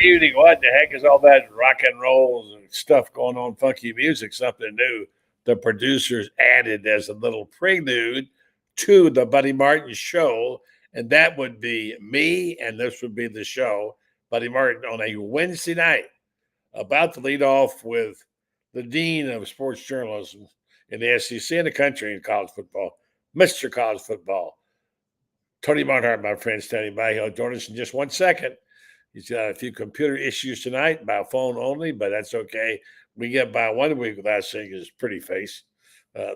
evening. What the heck is all that rock and roll and stuff going on? Funky music, something new. The producers added as a little prelude to the Buddy Martin show, and that would be me, and this would be the show, Buddy Martin, on a Wednesday night, about to lead off with the dean of sports journalism in the SEC and the country in college football, Mr. College Football, Tony Barnhart, my friend, standing by. He'll join us in just 1 second. He's got a few computer issues tonight by phone only, but that's okay. We get by 1 week without seeing his pretty face,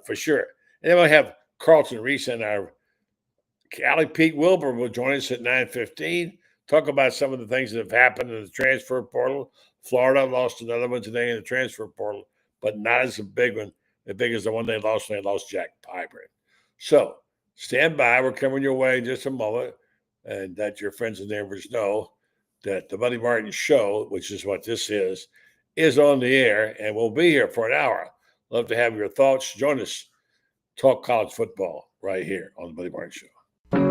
for sure. And then we'll have Carlton Reese and our Alec Pete Wilbur will join us at 9:15. Talk about some of the things that have happened in the transfer portal. Florida lost another one today in the transfer portal, but not as a big one, as big as the one they lost when they lost Jack Piper. So stand by. We're coming your way in just a moment, and that your friends and neighbors know that the Buddy Martin show, which is what this is on the air, and we'll be here for an hour. Love to have your thoughts. Join us. Talk college football right here on the Buddy Martin show.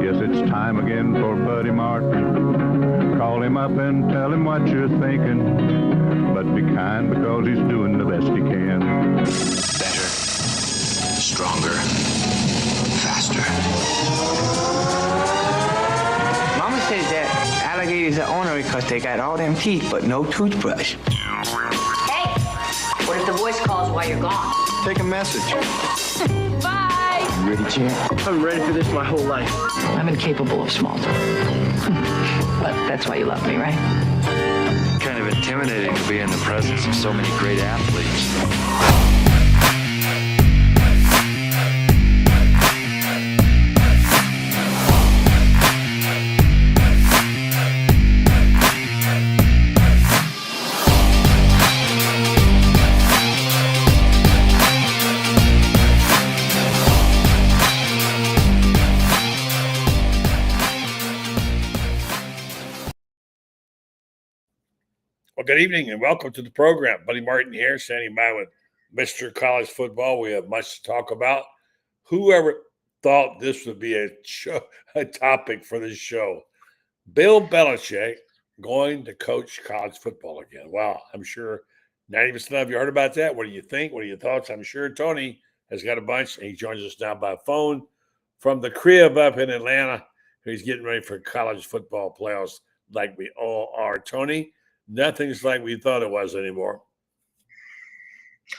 Yes, it's time again for Buddy Martin. Call him up and tell him what you're thinking, but be kind because he's doing the best he can. Better, stronger, faster. Mama says that alligators are ornery because they got all them teeth but no toothbrush. Hey, what if the voice calls while you're gone? Take a message. Bye. You ready, champ? I'm ready for this my whole life. I'm incapable of small talk. But that's why you love me, right? Kind of intimidating to be in the presence of so many great athletes. Well, good evening and welcome to the program. Buddy Martin here, standing by with Mr. College Football. We have much to talk about. Whoever thought this would be a topic for this show? Bill Belichick going to coach college football again. Wow, I'm sure 90% of you heard about that. What do you think? What are your thoughts? I'm sure Tony has got a bunch, and he joins us now by phone from the crib up in Atlanta. He's getting ready for college football playoffs like we all are. Tony, nothing's like we thought it was anymore.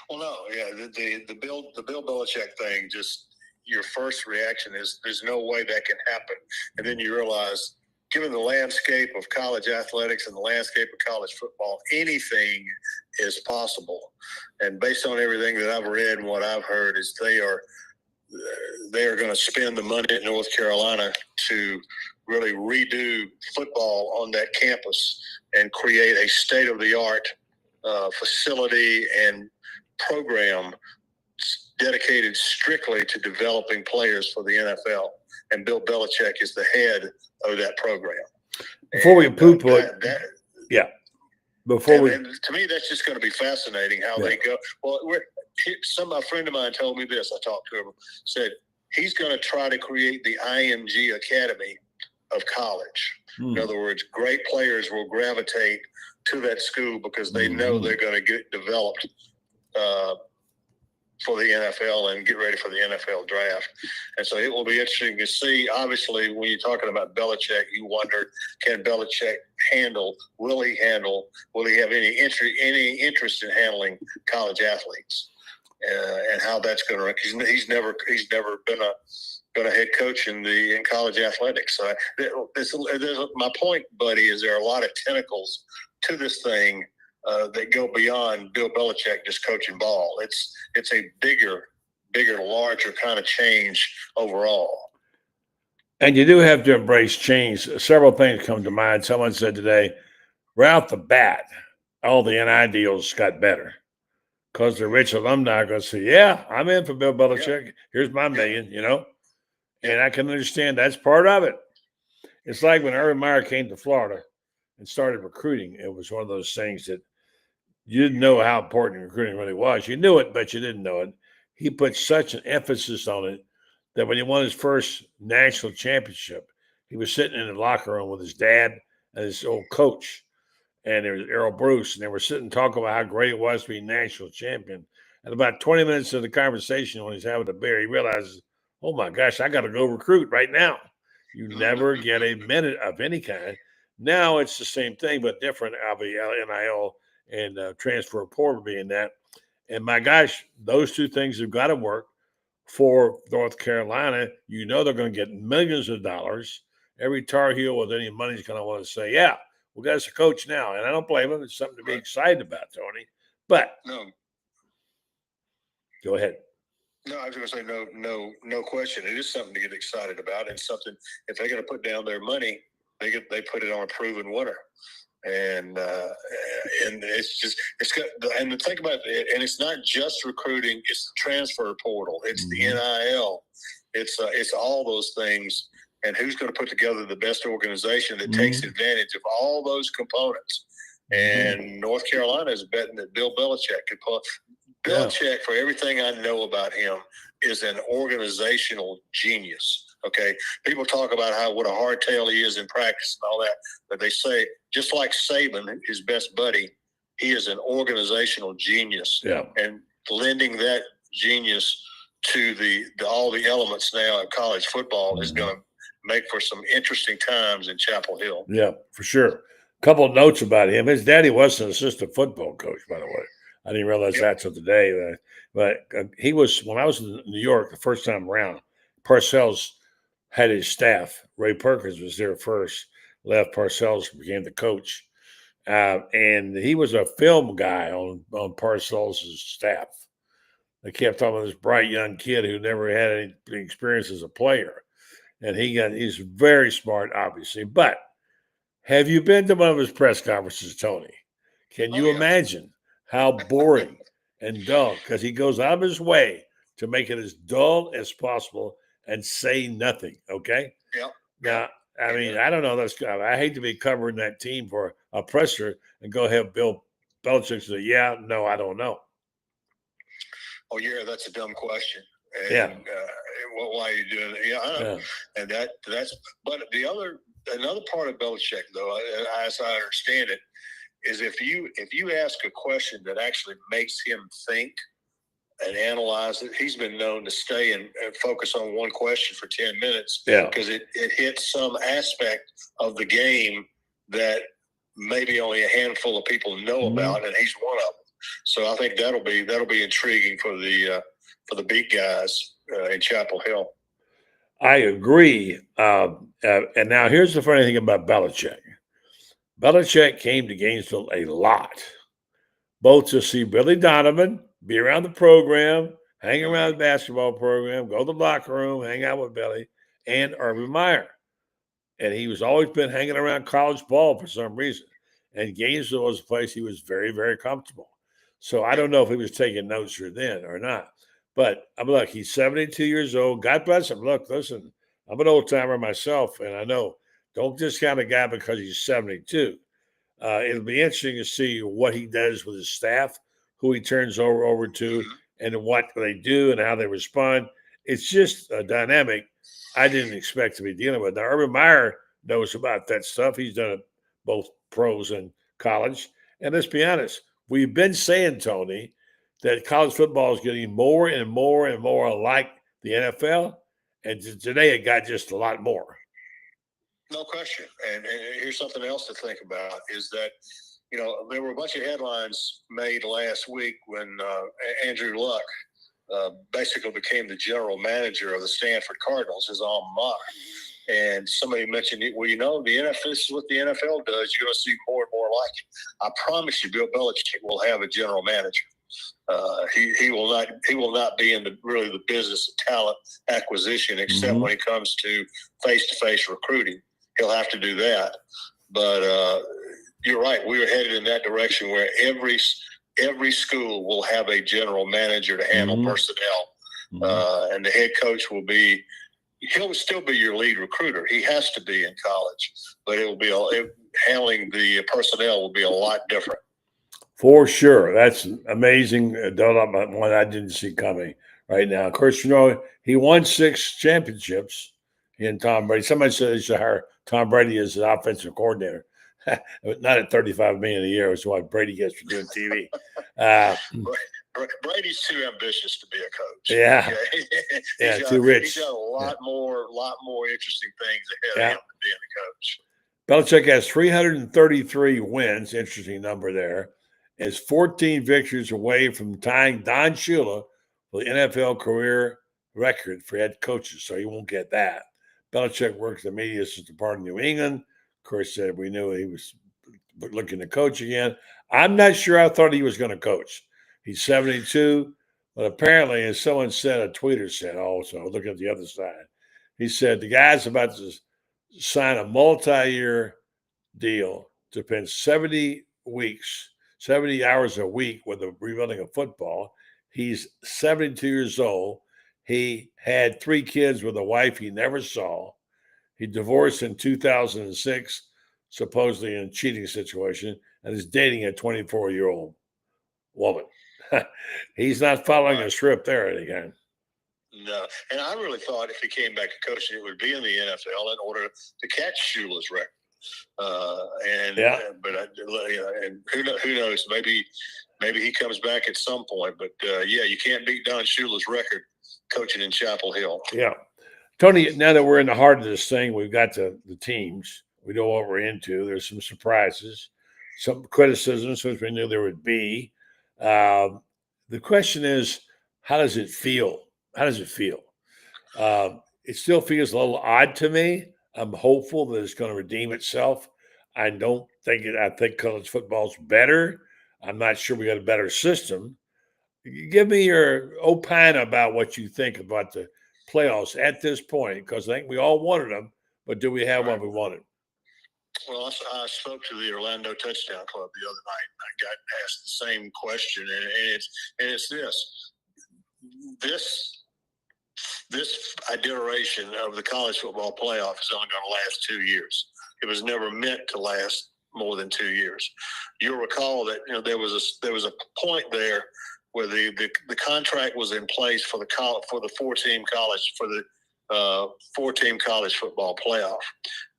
Well, no, yeah, the Bill Belichick thing, just your first reaction is there's no way that can happen, and then you realize, given the landscape of college athletics and the landscape of college football, anything is possible. And based on everything that I've read and what I've heard, is they are going to spend the money at North Carolina to really redo football on that campus and create a state-of-the-art facility and program dedicated strictly to developing players for the NFL. And Bill Belichick is the head of that program. Before we poo-poo it, yeah. To me, that's just going to be fascinating how they go. Well, a friend of mine told me this. I talked to him, said he's going to try to create the IMG Academy of college. In other words, great players will gravitate to that school because they know they're going to get developed for the NFL and get ready for the NFL draft. And so it will be interesting to see. Obviously, when you're talking about Belichick, you wonder, can Belichick will he have any interest in handling college athletes and how that's going to, because he's never been a head coach in college athletics. So my point, buddy, is there are a lot of tentacles to this thing that go beyond Bill Belichick just coaching ball. It's a bigger, larger kind of change overall. And you do have to embrace change. Several things come to mind. Someone said today, right off the bat, all the NI deals got better because the rich alumni are going to say, yeah, I'm in for Bill Belichick. Here's my million, And I can understand that's part of it. It's like when Urban Meyer came to Florida and started recruiting. It was one of those things that you didn't know how important recruiting really was. You knew it, but you didn't know it. He put such an emphasis on it that when he won his first national championship, he was sitting in the locker room with his dad and his old coach. and there was Errol Bruce, and they were sitting talking about how great it was to be national champion. And about 20 minutes of the conversation, when he's having a beer, he realizes, oh my gosh, I got to go recruit right now. You never get a minute of any kind. Now it's the same thing, but different. NIL and transfer portal being that. And my gosh, those two things have got to work for North Carolina. You know they're going to get millions of dollars. Every Tar Heel with any money is going to want to say, yeah, we got us a coach now. And I don't blame him. It's something to be excited about, Tony. But go ahead. No, I was going to say no question. It is something to get excited about, and something if they're going to put down their money, they put it on a proven winner. And it's got, and the thing about it, and it's not just recruiting, it's the transfer portal, it's the NIL, it's all those things, and who's going to put together the best organization that takes advantage of all those components. And North Carolina is betting that Bill Belichick could pull. Belichick, for everything I know about him, is an organizational genius. Okay, people talk about what a hardtail he is in practice and all that, but they say just like Saban, his best buddy, he is an organizational genius. Yeah, and lending that genius to all the elements now of college football is going to make for some interesting times in Chapel Hill. Yeah, for sure. A couple of notes about him. His daddy was an assistant football coach, by the way. I didn't realize that till today. But he was, when I was in New York the first time around, Parcells had his staff. Ray Perkins was there first, left. Parcells became the coach. And he was a film guy on Parcells' staff. They kept talking about this bright young kid who never had any experience as a player. And he's very smart, obviously. But have you been to one of his press conferences, Tony? Can you imagine how boring and dull? Because he goes out of his way to make it as dull as possible and say nothing, okay? Yeah. Now, I mean, I don't know. I hate to be covering that team for a presser and go have Bill Belichick say, yeah, no, I don't know. Oh, yeah, that's a dumb question. And, why are you doing it? Yeah. And that's – but another part of Belichick, though, as I understand it, is if you ask a question that actually makes him think and analyze it, he's been known to stay and focus on one question for 10 minutes because it hits some aspect of the game that maybe only a handful of people know about, and he's one of them. So I think that'll be intriguing for the big guys in Chapel Hill. I agree. And now here's the funny thing about Belichick. Belichick came to Gainesville a lot, both to see Billy Donovan, be around the program, hang around the basketball program, go to the locker room, hang out with Billy, and Urban Meyer. And he was always been hanging around college ball for some reason. And Gainesville was a place he was very, very comfortable. So I don't know if he was taking notes then or not. But look, he's 72 years old. God bless him. Look, listen, I'm an old timer myself, and I know don't discount a guy because he's 72. It'll be interesting to see what he does with his staff, who he turns over to, and what they do and how they respond. It's just a dynamic I didn't expect to be dealing with. Now, Urban Meyer knows about that stuff. He's done it both pros and college. And let's be honest, we've been saying, Tony, that college football is getting more and more and more like the NFL. And today it got just a lot more. No question. And here's something else to think about is that, there were a bunch of headlines made last week when Andrew Luck basically became the general manager of the Stanford Cardinals, his alma mater. And somebody mentioned, the NFL, this is what the NFL does. You're going to see more and more like it. I promise you, Bill Belichick will have a general manager. He will not be in the business of talent acquisition, except when it comes to face-to-face recruiting. He'll have to do that. But you're right. We are headed in that direction where every school will have a general manager to handle personnel, and the head coach he'll still be your lead recruiter. He has to be in college, but handling the personnel will be a lot different. For sure. That's amazing development, one I didn't see coming right now. Of course, he won 6 championships in Tom Brady. Somebody said they should hire Tom Brady as an offensive coordinator. Not at $35 million a year, which is what Brady gets for doing TV. Brady's too ambitious to be a coach. Yeah, Okay? too rich. He's got a lot more interesting things ahead of him than being a coach. Belichick has 333 wins. Interesting number there. Is 14 victories away from tying Don Shula for the NFL career record for head coaches, so he won't get that. Belichick works in the media assistant part of New England. Of course, we knew he was looking to coach again. I'm not sure I thought he was going to coach. He's 72, but apparently, as someone said, a tweeter said also, look at the other side, he said the guy's about to sign a multi-year deal to spend 70 hours a week with the rebuilding of football. He's 72 years old. He had 3 kids with a wife he never saw. He divorced in 2006, supposedly in a cheating situation, and is dating a 24-year-old woman. He's not following a script there again. No, and I really thought if he came back to coaching, it would be in the NFL in order to catch Shula's record. And who knows? Maybe he comes back at some point. But you can't beat Don Shula's record coaching in Chapel Hill. Yeah, Tony. Now that we're in the heart of this thing, we've got the teams. We know what we're into. There's some surprises, some criticisms, which we knew there would be. The question is, how does it feel? How does it feel? It still feels a little odd to me. I'm hopeful that it's going to redeem itself. I think college football's better. I'm not sure we got a better system. Give me your opine about what you think about the playoffs at this point, because I think we all wanted them, but do we have what we wanted? Well, I spoke to the Orlando Touchdown Club the other night. I got asked the same question, and it's this iteration of the college football playoff is only going to last 2 years. It was never meant to last more than 2 years. You'll recall that there was a point there where the contract was in place for the 4-team college football playoff.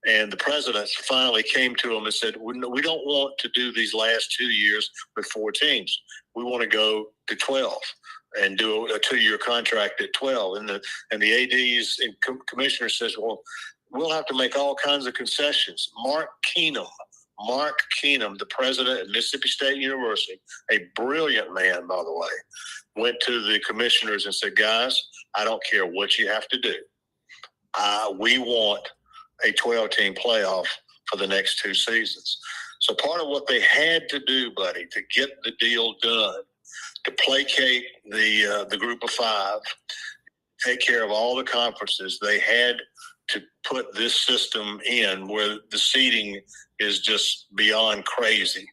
And the presidents finally came to them and said, we don't want to do these last 2 years with 4 teams. We want to go to 12 and do a 2-year contract at 12. And the ADs and commissioners says, well, we'll have to make all kinds of concessions. Mark Keenum, the president at Mississippi State University, a brilliant man, by the way, went to the commissioners and said, guys, I don't care what you have to do. We want a 12-team playoff for the next 2 seasons. So part of what they had to do, buddy, to get the deal done, to placate the group of 5, take care of all the conferences, they had to put this system in where the seeding is just beyond crazy.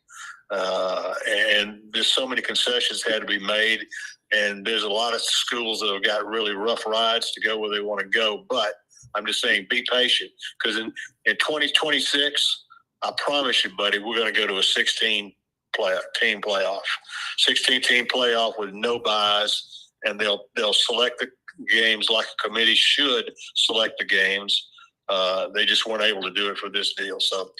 And there's so many concessions had to be made, and there's a lot of schools that have got really rough rides to go where they want to go. But I'm just saying, be patient, because in 2026, I promise you, buddy, we're going to go to a 16-team playoff, 16-team playoff with no buys, and they'll select the games like a committee should select the games. They just weren't able to do it for this deal. So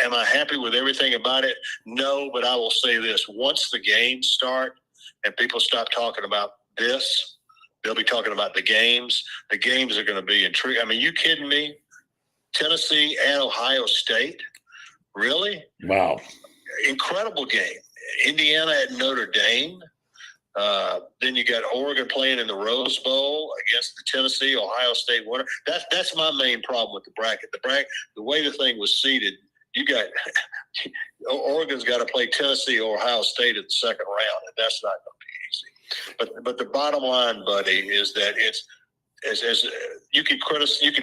am I happy with everything about it? No, but I will say this. Once the games start and people stop talking about this, they'll be talking about the games. The games are going to be intriguing. I mean, you kidding me? Tennessee and Ohio State? Really? Wow. Incredible game. Indiana at Notre Dame. Then you got Oregon playing in the Rose Bowl against the Tennessee-Ohio State winner. That's my main problem with the bracket. The way the thing was seeded, you got Oregon's got to play Tennessee or Ohio State in the second round, and that's not going to be easy. But the bottom line, buddy, is that it's as you can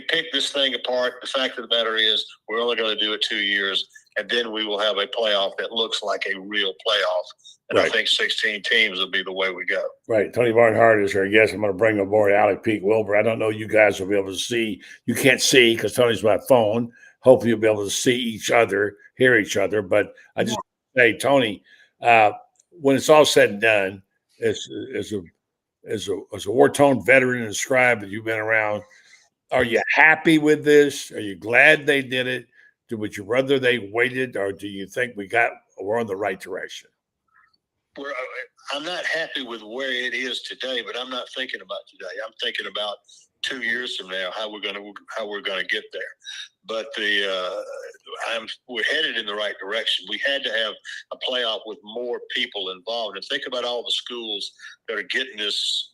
pick this thing apart. The fact of the matter is, we're only going to do it 2 years, and then we will have a playoff that looks like a real playoff. And right. I think 16 teams will be the way we go. Right. Tony Barnhart is our guest. I'm going to bring aboard Alec Pete Wilbur. I don't know you guys will be able to see. You can't see because Tony's by phone. Hopefully you'll be able to see each other, hear each other. But I just say, Tony, when it's all said and done, as a war-torn veteran and scribe that you've been around, are you happy with this? Are you glad they did it? Would you rather they waited, or do you think we're on the right direction? I'm not happy with where it is today, but I'm not thinking about today. I'm thinking about 2 years from now, how we're going to get there. But we're headed in the right direction. We had to have a playoff with more people involved, and think about all the schools that are getting this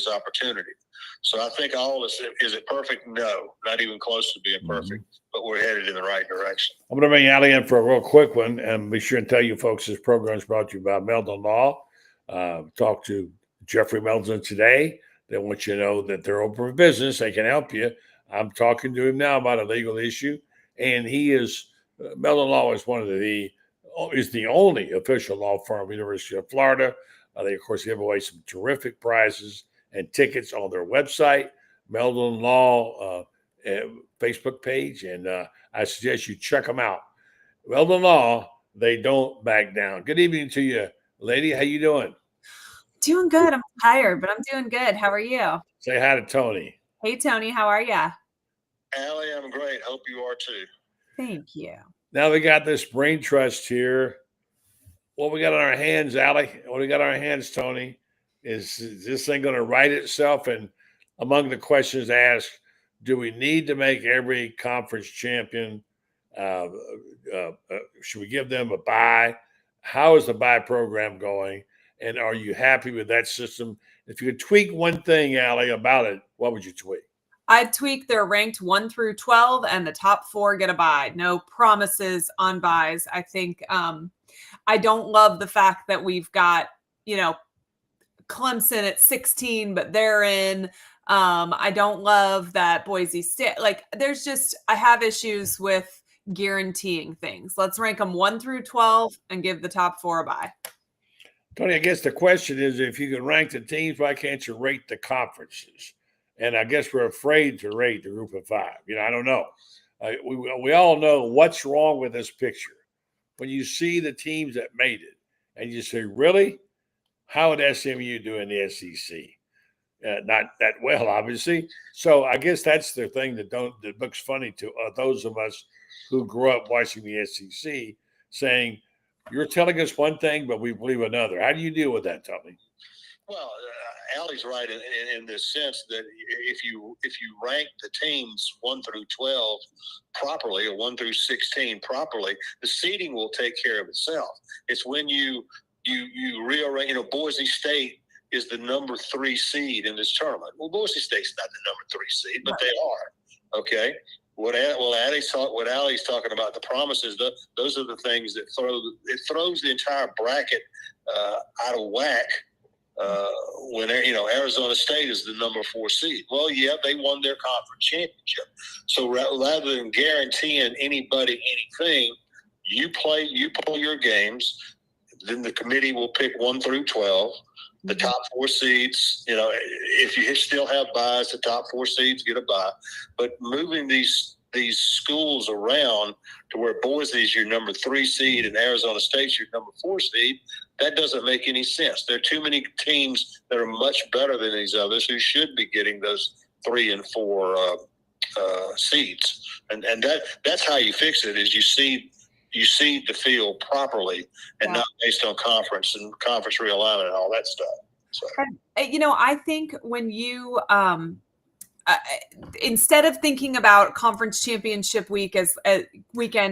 opportunity. So I think is it perfect? No, not even close to being perfect, but we're headed in the right direction. I'm going to bring Allie in for a real quick one, and be sure and tell you folks this program is brought to you by Meldon Law. Talk to Jeffrey Meldon today. They want you to know that they're open for business. They can help you. I'm talking to him now about a legal issue, and he is Meldon Law is the only official law firm of the University of Florida. They of course give away some terrific prizes and tickets on their website, Meldon Law Facebook page, and I suggest you check them out. Meldon Law, they don't back down. Good evening to you, lady. How you doing? Doing good. I'm tired, but I'm doing good. How are you? Say hi to Tony. Hey, Tony. How are you? Allie, I'm great. Hope you are too. Thank you. Now we got this brain trust here. What we got on our hands, Allie? What we got on our hands, Tony? Is this thing going to right itself? And among the questions asked, do we need to make every conference champion? Should we give them a bye? How is the bye program going? And are you happy with that system? If you could tweak one thing, Allie, about it, what would you tweak? I'd tweak they're ranked 1 through 12 and the top 4 get a bye. No promises on byes. I think I don't love the fact that we've got, Clemson at 16, but they're in. I don't love that Boise State. I have issues with guaranteeing things. Let's rank them 1 through 12 and give the top 4 a bye. Tony, I guess the question is, if you can rank the teams, why can't you rate the conferences? And I guess we're afraid to rate the group of 5. I don't know. We all know what's wrong with this picture. When you see the teams that made it and you say, really? How would SMU do in the SEC? Not that well, obviously. So I guess that's the thing that looks funny to those of us who grew up watching the SEC, saying, you're telling us one thing, but we believe another. How do you deal with that, Tony? Well, Allie's right in this sense that if you rank the teams 1 through 12 properly, or 1 through 16 properly, the seeding will take care of itself. It's when you rearrange. Boise State is the number 3 seed in this tournament. Well, Boise State's not the number 3 seed, but they are. Okay. What Allie's talking about, the promises, those are the things that throws the entire bracket out of whack. When Arizona State is the number 4 seed. Well, yeah, they won their conference championship. So rather than guaranteeing anybody anything, you play your games. Then the committee will pick 1 through 12. The top 4 seeds, if you still have byes, the top 4 seeds get a bye. But moving these schools around to where Boise's your number 3 seed and Arizona State's your number 4 seed, that doesn't make any sense. There are too many teams that are much better than these others who should be getting those 3 and 4 seeds. And that's how you fix it, is you seed the field properly and not based on conference realignment and all that stuff. So. I think when you instead of thinking about conference championship weekend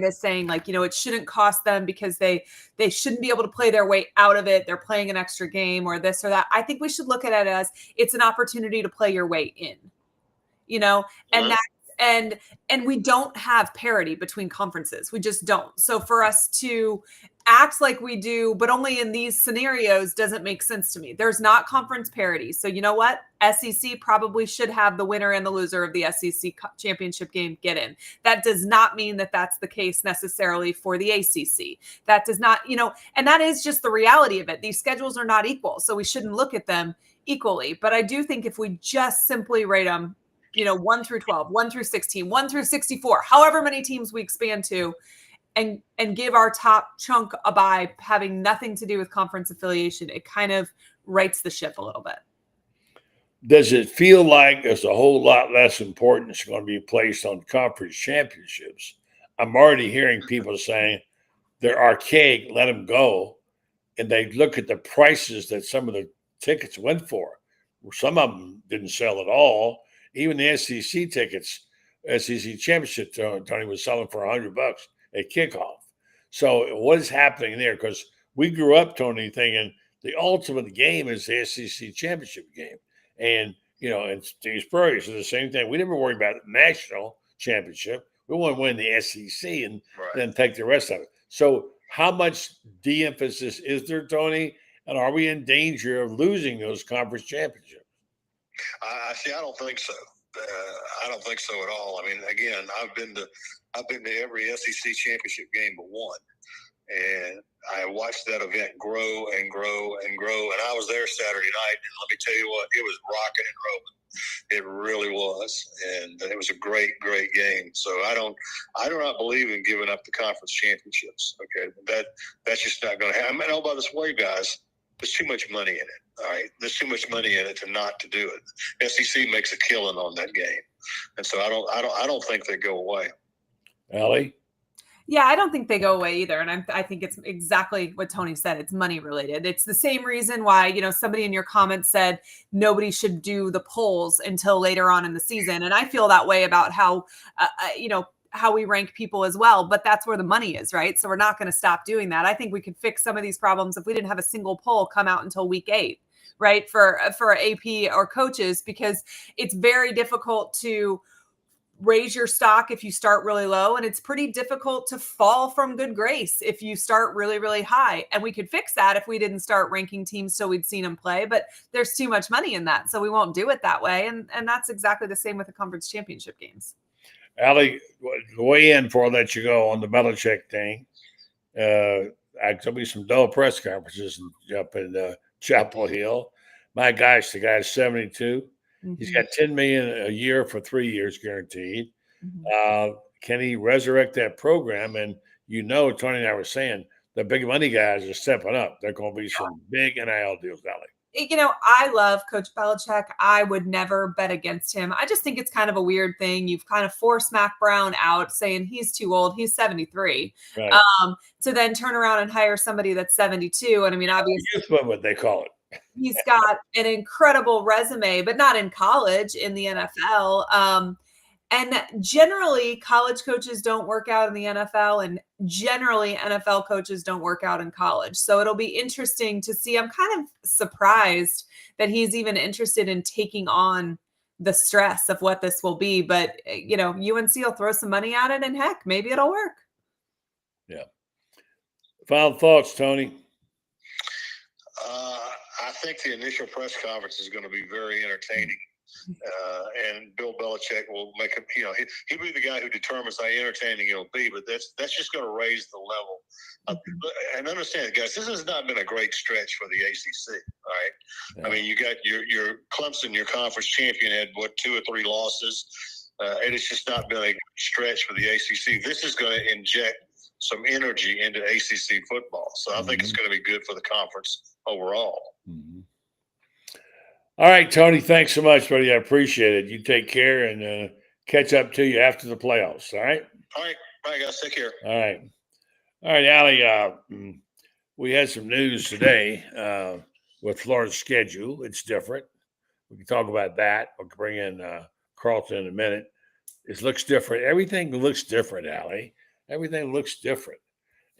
as saying it shouldn't cost them because they shouldn't be able to play their way out of it, they're playing an extra game or this or that, I think we should look at it as it's an opportunity to play your way in, and that. And we don't have parity between conferences. We just don't. So for us to act like we do, but only in these scenarios, doesn't make sense to me. There's not conference parity. So you know what? SEC probably should have the winner and the loser of the SEC championship game get in. That does not mean that that's the case necessarily for the ACC. That does not, and that is just the reality of it. These schedules are not equal. So we shouldn't look at them equally. But I do think if we just simply rate them, 1 through 12, 1 through 16, 1 through 64, however many teams we expand to, and give our top chunk a bye, having nothing to do with conference affiliation, it kind of rights the ship a little bit. Does it feel like there's a whole lot less importance going to be placed on conference championships? I'm already hearing people saying they're archaic, let them go. And they look at the prices that some of the tickets went for. Some of them didn't sell at all. Even the SEC tickets, SEC championship, Tony was selling for $100 at kickoff. So what is happening there? Because we grew up, Tony, thinking the ultimate game is the SEC championship game. And, and Steve Spurrier said the same thing. We never worry about the national championship. We want to win the SEC and then take the rest of it. So how much de-emphasis is there, Tony? And are we in danger of losing those conference championships? I don't think so. I don't think so at all. I mean, again, I've been to every SEC championship game but one, and I watched that event grow and grow and grow. And I was there Saturday night, and let me tell you what, it was rocking and rolling. It really was, and it was a great, great game. So I do not believe in giving up the conference championships. Okay, that's just not going to happen. And by this way, guys, there's too much money in it. All right, there's too much money in it to not to do it. SEC makes a killing on that game, and so I don't think they go away. Allie? Yeah, I don't think they go away either. And I think it's exactly what Tony said. It's money related. It's the same reason why, somebody in your comments said nobody should do the polls until later on in the season. And I feel that way about how, how we rank people as well. But that's where the money is, right? So we're not going to stop doing that. I think we could fix some of these problems if we didn't have a single poll come out until week 8, right? For AP or coaches, because it's very difficult to raise your stock if you start really low, and it's pretty difficult to fall from good grace if you start really, really high. And we could fix that if we didn't start ranking teams so we'd seen them play, but there's too much money in that, so we won't do it that way. And that's exactly the same with the conference championship games. Allie, weigh in before I let you go on the Belichick thing. There'll be some dull press conferences up in Chapel Hill. My gosh, the guy's 72. He's got $10 million a year for 3 years guaranteed. Can he resurrect that program? And Tony and I were saying the big money guys are stepping up. They're going to be some big NIL deals, Allie. I love Coach Belichick. I would never bet against him. I just think it's kind of a weird thing. You've kind of forced Mac Brown out, saying he's too old. He's 73. Right. To then turn around and hire somebody that's 72. And I mean, obviously, youth movement, they call it. He's got an incredible resume, but not in college, in the NFL. And generally, college coaches don't work out in the NFL, and generally, NFL coaches don't work out in college. So it'll be interesting to see. I'm kind of surprised that he's even interested in taking on the stress of what this will be. But, UNC will throw some money at it, and heck, maybe it'll work. Yeah. Final thoughts, Tony? I think the initial press conference is going to be very entertaining. And Bill Belichick will make him, he'll be the guy who determines how entertaining it'll be, but that's just going to raise the level. And understand, guys, this has not been a great stretch for the ACC, all right? Yeah. I mean, you got your Clemson, your conference champion, had, 2 or 3 losses, and it's just not been a stretch for the ACC. This is going to inject some energy into ACC football. So I think it's going to be good for the conference overall. All right, Tony, thanks so much, buddy. I appreciate it. You take care, and catch up to you after the playoffs, all right? All right. Bye, guys. Take care. All right. All right, Allie, we had some news today with Florida's schedule. It's different. We can talk about that. We'll bring in Carlton in a minute. It looks different. Everything looks different, Allie. Everything looks different.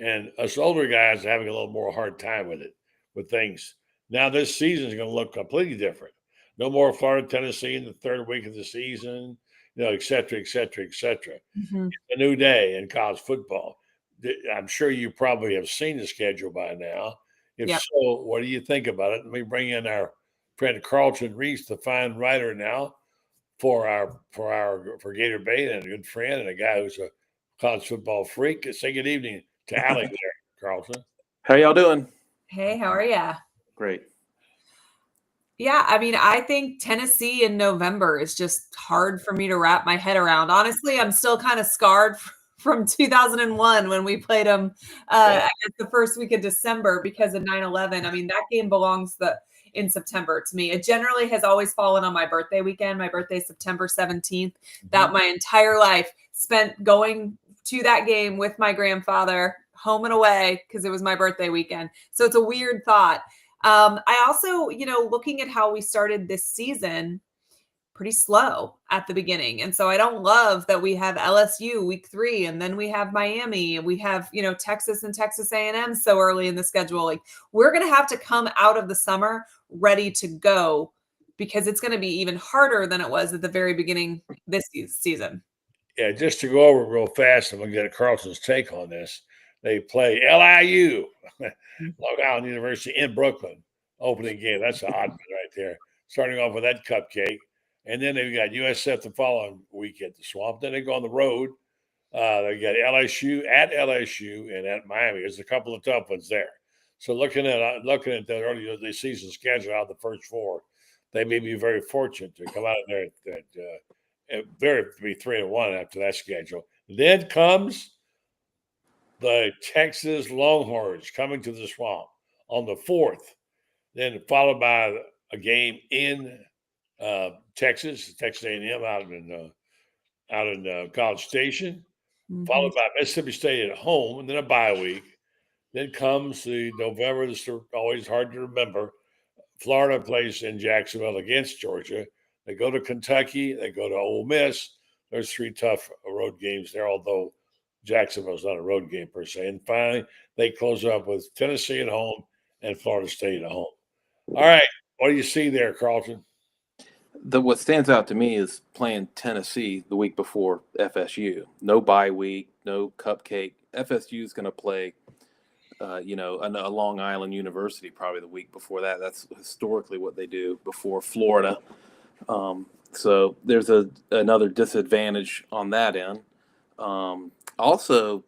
And us older guys are having a little more hard time with things. Now this season is going to look completely different. No more Florida, Tennessee in the third week of the season, et cetera, et cetera, et cetera. It's a new day in college football. I'm sure you probably have seen the schedule by now. If so, what do you think about it? Let me bring in our friend Carlton Reese, the fine writer now for Gator Bait, and a good friend and a guy who's a college football freak. Say good evening to Allie there, Carlton. How y'all doing? Hey, how are ya? Great. Yeah, I mean, I think Tennessee in November is just hard for me to wrap my head around. Honestly, I'm still kind of scarred from 2001 when we played them I guess the first week of December because of 9/11. I mean, that game belongs in September to me. It generally has always fallen on my birthday weekend. My birthday is September 17th. That my entire life spent going to that game with my grandfather, home and away, because it was my birthday weekend. So it's a weird thought. I also, looking at how we started this season, pretty slow at the beginning. And so I don't love that we have LSU week 3 and then we have Miami and we have, Texas and Texas A&M so early in the schedule. Like, we're going to have to come out of the summer ready to go, because it's going to be even harder than it was at the very beginning this season. Yeah, just to go over real fast, I'm going to get Carlton's take on this. They play LIU, Long Island University in Brooklyn, opening game. That's an odd one right there. Starting off with that cupcake. And then they've got USF the following week at the Swamp. Then they go on the road. They got LSU and at Miami. There's a couple of tough ones there. So looking at the early the season schedule out of the first 4, they may be very fortunate to come out of there at be 3-1 after that schedule. Then comes the Texas Longhorns coming to the Swamp on the 4th, then followed by a game in Texas A&M out in College Station, followed by Mississippi State at home, and then a bye week. Then comes the November. This is always hard to remember. Florida plays in Jacksonville against Georgia. They go to Kentucky. They go to Ole Miss. There's 3 tough road games there, although Jacksonville's not a road game per se. And finally, they close up with Tennessee at home and Florida State at home. All right. What do you see there, Carlton? What stands out to me is playing Tennessee the week before FSU. No bye week, no cupcake. FSU is going to play, a Long Island University probably the week before that. That's historically what they do before Florida. So there's another disadvantage on that end. Also,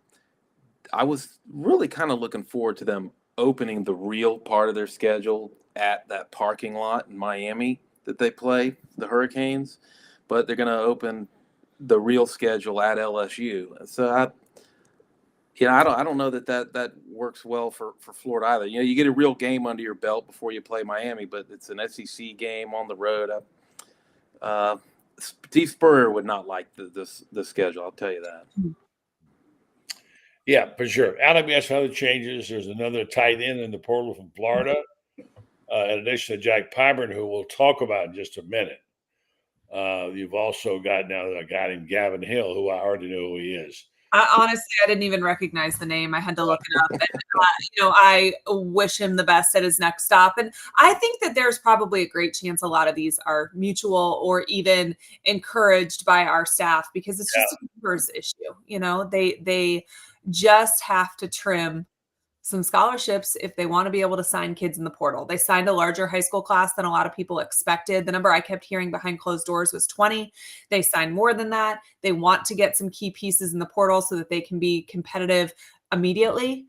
I was really kind of looking forward to them opening the real part of their schedule at that parking lot in Miami that they play, the Hurricanes, but they're going to open the real schedule at LSU. So I don't know that works well for Florida either. You get a real game under your belt before you play Miami, but it's an SEC game on the road. Steve Spurrier would not like this schedule. I'll tell you that. Yeah, for sure. Alabama has other changes. There's another tight end in the portal from Florida, in addition to Jack Pyburn, who we'll talk about in just a minute. You've also got now a guy named Gavin Hill, who I already know who he is. Honestly, I didn't even recognize the name. I had to look it up. And, I wish him the best at his next stop. And I think that there's probably a great chance a lot of these are mutual or even encouraged by our staff, because it's just a numbers issue. They just have to trim some scholarships if they want to be able to sign kids in the portal. They signed a larger high school class than a lot of people expected. The number I kept hearing behind closed doors was 20. They signed more than that. They want to get some key pieces in the portal so that they can be competitive immediately.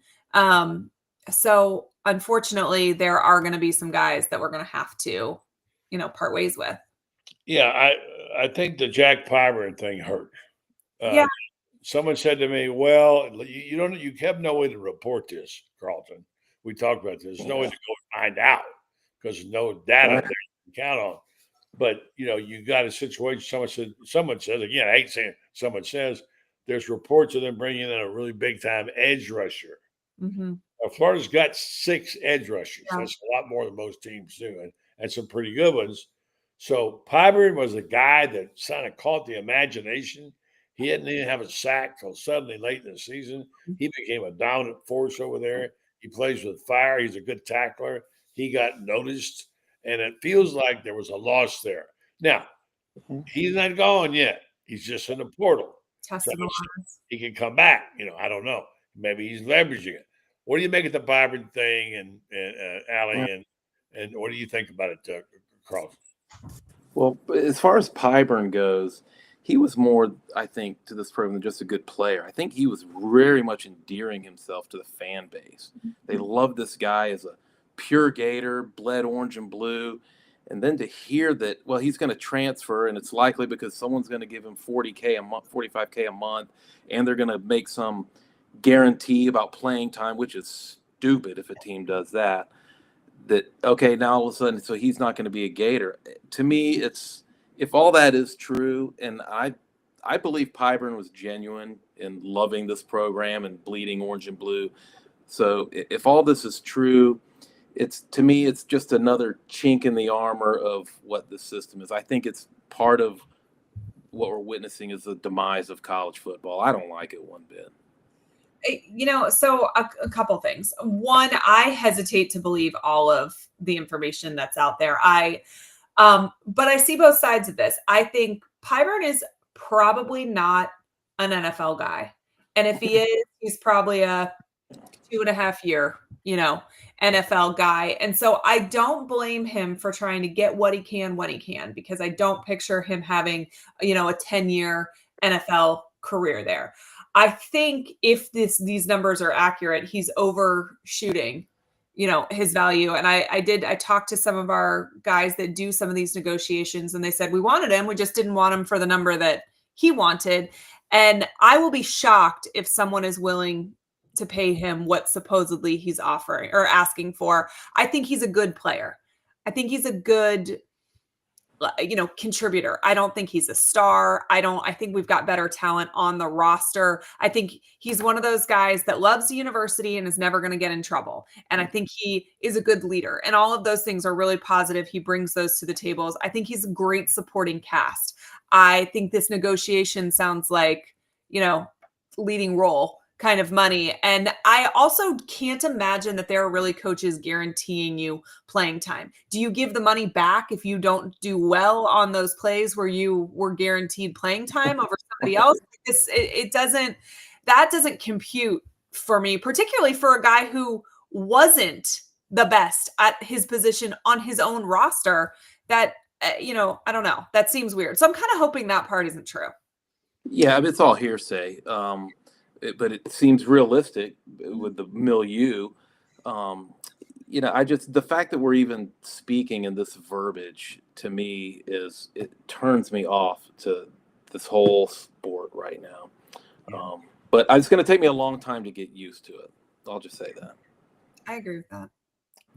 So unfortunately, there are going to be some guys that we're going to have to, part ways with. Yeah, I think the Jack Pyburn thing hurt. Someone said to me, "Well, you have no way to report this, Carlton. We talked about this. There's no way to go find out because there's no data there you can count on. But you got a situation. Someone says again. I hate saying someone says there's reports of them bringing in a really big time edge rusher. Mm-hmm. Florida's got 6 edge rushers. Yeah. That's a lot more than most teams do, and some pretty good ones. So Pyburn was a guy that kind of caught the imagination. He didn't even have a sack till suddenly late in the season. He became a dominant force over there. He plays with fire. He's a good tackler. He got noticed, and it feels like there was a loss there. Now, he's not gone yet. He's just in the portal. So he can come back. I don't know. Maybe he's leveraging it. What do you make of the Pyburn thing, and Allie, and what do you think about it, Carlson? Well, as far as Pyburn goes, he was more, I think, to this program than just a good player. I think he was very much endearing himself to the fan base. They loved this guy as a pure Gator, bled orange and blue. And then to hear that, well, he's going to transfer, and it's likely because someone's going to give him $40K a month, $45K a month, and they're going to make some guarantee about playing time, which is stupid if a team does that. That, okay, now all of a sudden, so he's not going to be a Gator. To me, it's, if all that is true, and I believe Pyburn was genuine in loving this program and bleeding orange and blue. So if all this is true, to me, it's just another chink in the armor of what the system is. I think it's part of what we're witnessing is the demise of college football. I don't like it one bit. So a couple things. One, I hesitate to believe all of the information that's out there. But I see both sides of this. I think Pyburn is probably not an NFL guy. And if he is, he's probably a 2.5 year, NFL guy. And so I don't blame him for trying to get what he can when he can, because I don't picture him having, a 10-year NFL career there. I think if these numbers are accurate, he's overshooting, his value. And I talked to some of our guys that do some of these negotiations, and they said, we wanted him. We just didn't want him for the number that he wanted. And I will be shocked if someone is willing to pay him what supposedly he's offering or asking for. I think he's a good player. I think he's a good, contributor. I don't think he's a star. I think we've got better talent on the roster. I think he's one of those guys that loves the university and is never going to get in trouble. And I think he is a good leader, and all of those things are really positive. He brings those to the tables. I think he's a great supporting cast. I think this negotiation sounds like, leading role kind of money. And I also can't imagine that there are really coaches guaranteeing you playing time. Do you give the money back if you don't do well on those plays where you were guaranteed playing time over somebody else? That doesn't compute for me, particularly for a guy who wasn't the best at his position on his own roster. That, I don't know. That seems weird. So I'm kind of hoping that part isn't true. Yeah, I mean, it's all hearsay. But it seems realistic with the milieu. The fact that we're even speaking in this verbiage, to me, it turns me off to this whole sport right now. But it's going to take me a long time to get used to it. I'll just say that. I agree with that.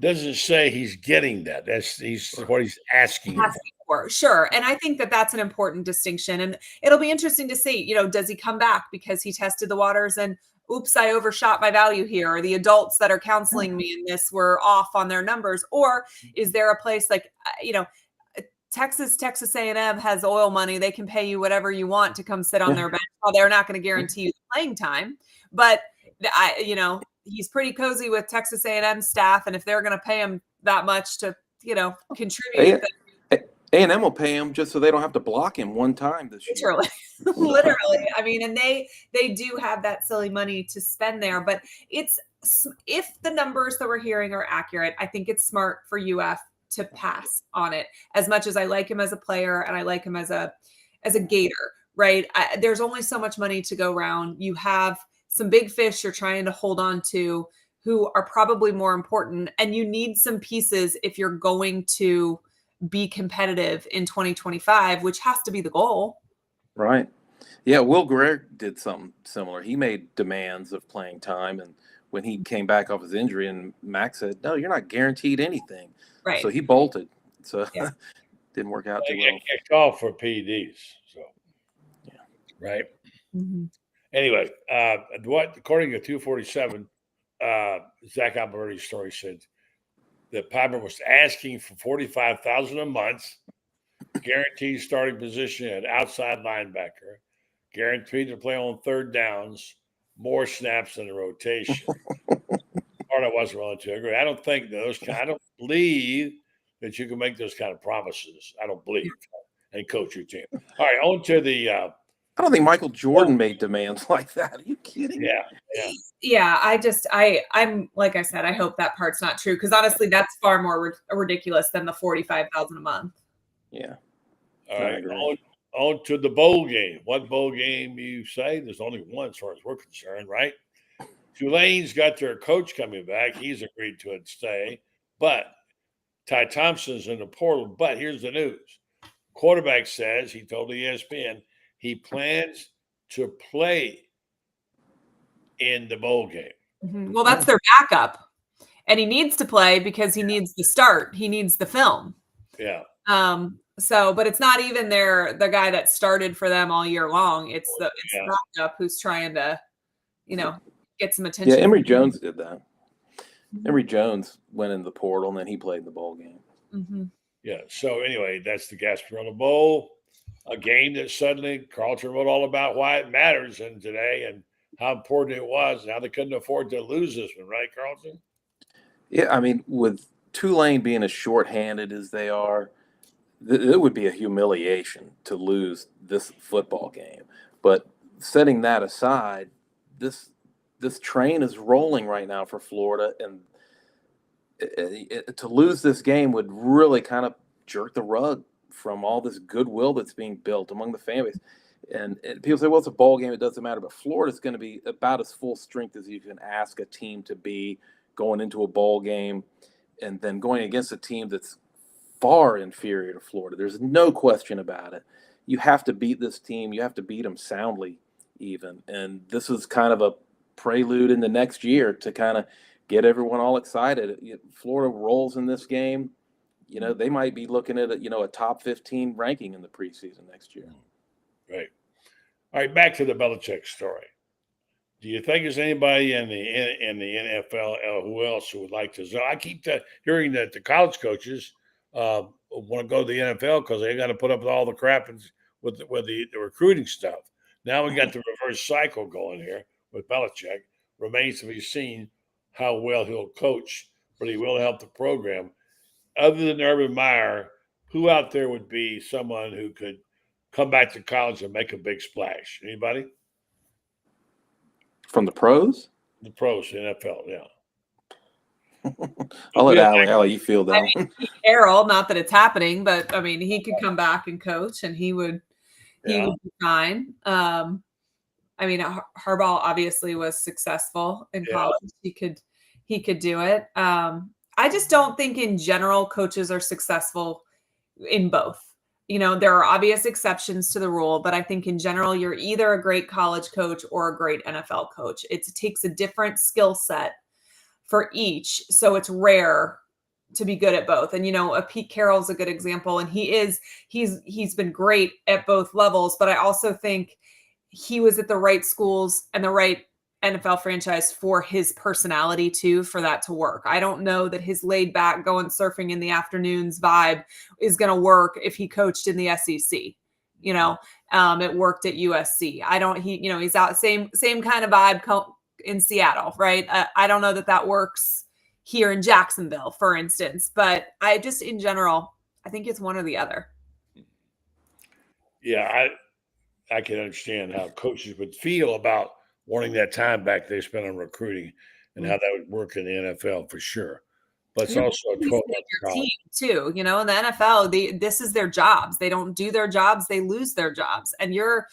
Doesn't say he's getting that. He's what he's asking for. Sure. And I think that that's an important distinction. And it'll be interesting to see, does he come back because he tested the waters and oops, I overshot my value here, or the adults that are counseling me in this were off on their numbers? Or is there a place like, Texas A&M has oil money. They can pay you whatever you want to come sit on their bench. Well, they're not going to guarantee you playing time, but he's pretty cozy with Texas A&M staff. And if they're going to pay him that much to, contribute. A&M will pay him just so they don't have to block him one time this year. Literally. I mean, and they do have that silly money to spend there, but if the numbers that we're hearing are accurate, I think it's smart for UF to pass on it. As much as I like him as a player and I like him as a Gator, right? There's only so much money to go around. You have some big fish you're trying to hold on to who are probably more important, and you need some pieces if you're going to be competitive in 2025, which has to be the goal. Right. Yeah. Will Greer did something similar. He made demands of playing time. And when he came back off his injury, and Max said, no, you're not guaranteed anything. Right. So he bolted. So didn't work out too well. Kicked off for PEDs. So, yeah. Right. Mm-hmm. Anyway, according to 247, Zach Alberti's story said that Piper was asking for $45,000 a month, guaranteed starting position at outside linebacker, guaranteed to play on third downs, more snaps in the rotation. Part I wasn't willing to agree. I don't think I don't believe that you can make those kind of promises. I don't believe and coach your team. All right, on to the. I don't think Michael Jordan made demands like that. Are you kidding? Yeah. I'm like I said, I hope that part's not true, because honestly, that's far more ridiculous than the $45,000 a month. Yeah. All right. On to the bowl game. What bowl game you say? There's only one as far as we're concerned, right? Tulane's got their coach coming back. He's agreed to it stay, but Ty Thompson's in the portal. But here's the news: quarterback says, he told ESPN, he plans to play in the bowl game. Mm-hmm. Well, that's their backup, and he needs to play because he needs the start. He needs the film. Yeah. So, but it's not even the guy that started for them all year long. It's the backup who's trying to, get some attention. Yeah, Emory Jones did that. Emory Jones went in the portal, and then he played in the bowl game. Mm-hmm. Yeah. So anyway, that's the Gasparilla Bowl, a game that suddenly Carlton wrote all about why it matters in today and how important it was and how they couldn't afford to lose this one, right, Carlton? Yeah, I mean, with Tulane being as shorthanded as they are, it would be a humiliation to lose this football game. But setting that aside, this train is rolling right now for Florida, and to lose this game would really kind of jerk the rug from all this goodwill that's being built among the fan base. And people say, well, it's a bowl game, it doesn't matter. But Florida's going to be about as full strength as you can ask a team to be going into a bowl game, and then going against a team that's far inferior to Florida. There's no question about it. You have to beat this team. You have to beat them soundly even. And this is kind of a prelude in the next year to kind of get everyone all excited. Florida rolls in this game. They might be looking at a top 15 ranking in the preseason next year. Right. All right, back to the Belichick story. Do you think there's anybody in the NFL who else who would like to? So I keep hearing that the college coaches want to go to the NFL because they got to put up with all the crap with the recruiting stuff. Now we got the reverse cycle going here with Belichick. Remains to be seen how well he'll coach, but he will help the program. Other than Urban Meyer, who out there would be someone who could come back to college and make a big splash? Anybody? From the pros? The pros, the NFL, yeah. I'll let Allie, you feel that. Pete Carroll, not that it's happening, but I mean, he could come back and coach, and he would be fine. I mean, Harbaugh obviously was successful in college. He could do it. I just don't think in general coaches are successful in both. There are obvious exceptions to the rule, but I think in general, you're either a great college coach or a great NFL coach. It takes a different skill set for each. So it's rare to be good at both. And, a Pete Carroll's a good example. And he's been great at both levels, but I also think he was at the right schools and the right NFL franchise for his personality too, for that to work. I don't know that his laid back going surfing in the afternoons vibe is going to work if he coached in the SEC. It worked at USC. He's out same kind of vibe in Seattle, right? I don't know that works here in Jacksonville, for instance, but I just, in general, I think it's one or the other. Yeah. I can understand how coaches would feel about wanting that time back they spent on recruiting and how that would work in the NFL for sure. But it's also a 12-month team too. In the NFL, this is their jobs. They don't do their jobs; they lose their jobs. And you're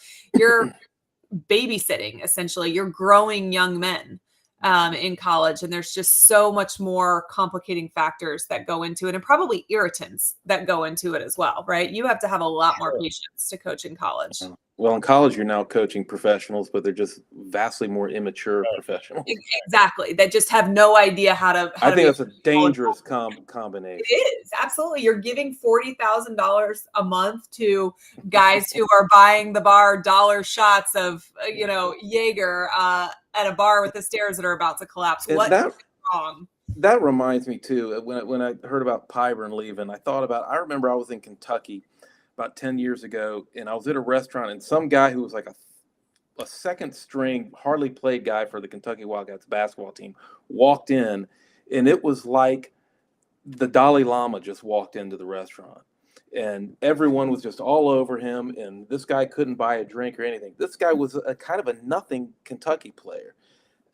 babysitting essentially. You're growing young men in college, and there's just so much more complicating factors that go into it, and probably irritants that go into it as well. Right? You have to have a lot more patience to coach in college. Well, in college, you're now coaching professionals, but they're just vastly more immature professionals. Exactly. That just have no idea how to I think that's a dangerous combination. It is. Absolutely. You're giving $40,000 a month to guys who are buying the bar dollar shots of, Jaeger at a bar with the stairs that are about to collapse. What's wrong? That reminds me, too, when I heard about Pyburn leaving, I remember I was in Kentucky about 10 years ago, and I was at a restaurant, and some guy who was like a second string, hardly played guy for the Kentucky Wildcats basketball team walked in, and it was like the Dalai Lama just walked into the restaurant, and everyone was just all over him, and this guy couldn't buy a drink or anything. This guy was a kind of a nothing Kentucky player,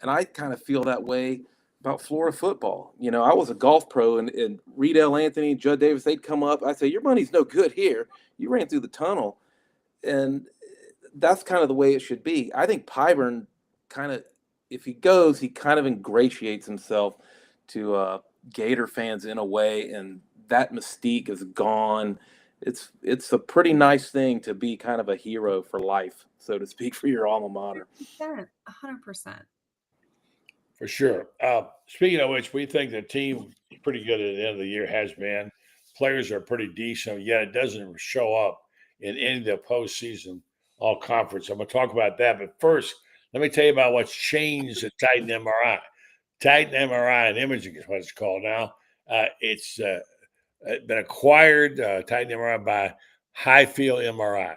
and I kind of feel that way about Florida football. I was a golf pro, and Reed L. Anthony, Judd Davis, they'd come up. I'd say, your money's no good here. You ran through the tunnel. And that's kind of the way it should be. I think Pyburn if he goes, he kind of ingratiates himself to Gator fans in a way, and that mystique is gone. It's a pretty nice thing to be kind of a hero for life, so to speak, for your alma mater. 100%. For sure. Speaking of which, we think the team is pretty good at the end of the year, has been. players are pretty decent, yet it doesn't show up in any of the postseason all conference. I'm going to talk about that. But first, let me tell you about what's changed at Titan MRI. Titan MRI and Imaging is what it's called now. It's been acquired, Titan MRI, by Highfield MRI.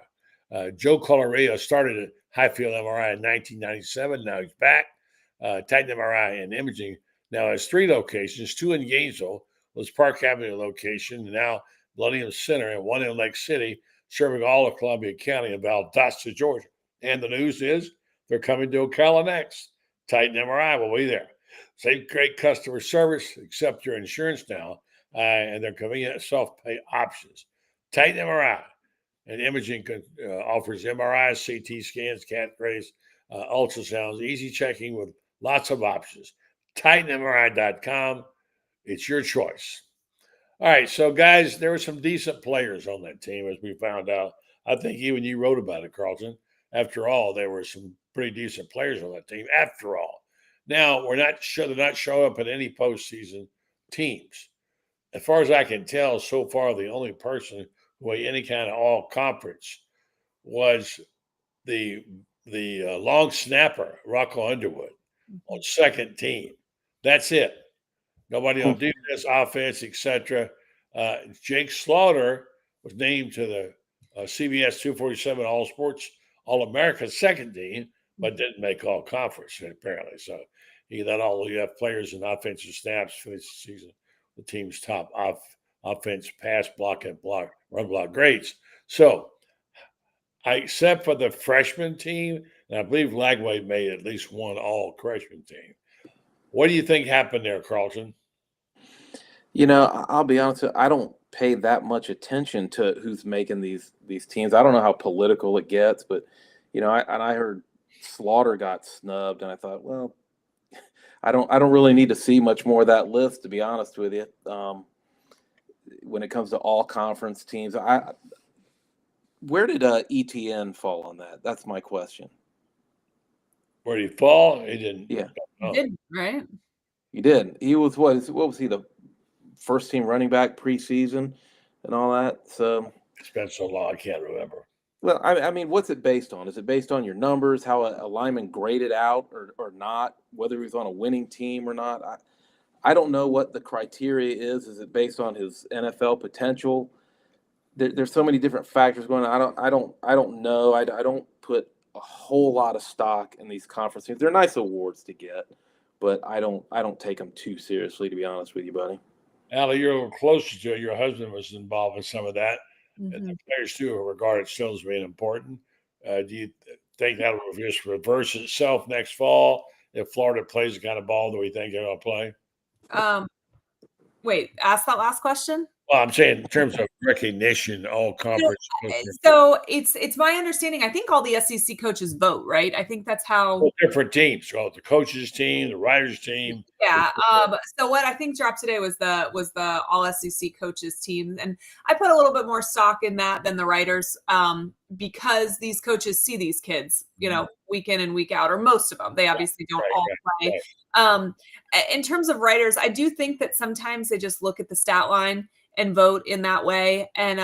Joe Colorillo started at Highfield MRI in 1997. Now he's back. Titan MRI and Imaging now has 3 locations, 2 in Gainesville, was Park Avenue location, and now Millennium Center, and 1 in Lake City, serving all of Columbia County and Valdosta, Georgia. And the news is they're coming to Ocala next. Titan MRI will be there. Same great customer service, accept your insurance now, and their convenient self-pay options. Titan MRI and Imaging offers MRIs, CT scans, CAT rays, ultrasounds, easy checking with lots of options. TitanMRI.com. It's your choice. All right, so guys, there were some decent players on that team, as we found out. I think even you wrote about it, Carlton. After all, there were some pretty decent players on that team. After all, now they're not showing up at any postseason teams. As far as I can tell, so far the only person who had any kind of all conference was the long snapper Rocco Underwood on second team. That's it. Nobody on defense, offense, etc. Jake Slaughter was named to the CBS 247 All Sports All-America second team, but didn't make all conference apparently. So he let all you have players and offensive snaps finish the season. The team's top offense, pass, block, and run block grades. So, except for the freshman team, and I believe Lagway made at least one all-freshman team. What do you think happened there, Carlton? I'll be honest with you, I don't pay that much attention to who's making these teams. I don't know how political it gets, but I heard Slaughter got snubbed, and I thought, well, I don't really need to see much more of that list, to be honest with you. When it comes to all conference teams, where did ETN fall on that? That's my question. Where did he fall? He didn't. Yeah, he didn't, right? He did. He was what was he, the first team running back preseason and all that? So it's been so long, I can't remember. Well, I mean, what's it based on? Is it based on your numbers, how a lineman graded out or not, whether he was on a winning team or not? I don't know what the criteria is. Is it based on his NFL potential? There's so many different factors going on. I don't know. I don't put a whole lot of stock in these conferences. They're nice awards to get, but I don't take them too seriously, to be honest with you, buddy. Allie, you're a little closer to it. Your husband was involved in some of that. Mm-hmm. And the players too are regarded still as being important. Do you think that will just reverse itself next fall if Florida plays the kind of ball that we think they're going to play? Wait, ask that last question. Well, I'm saying in terms of recognition, all conference. So it's my understanding. I think all the SEC coaches vote, right? I think that's how different teams. So the coaches team, the writers team. Yeah. So what I think dropped today was the all SEC coaches team, and I put a little bit more stock in that than the writers, because these coaches see these kids, week in and week out, or most of them. They obviously don't all play. Right. In terms of writers, I do think that sometimes they just look at the stat line and vote in that way. And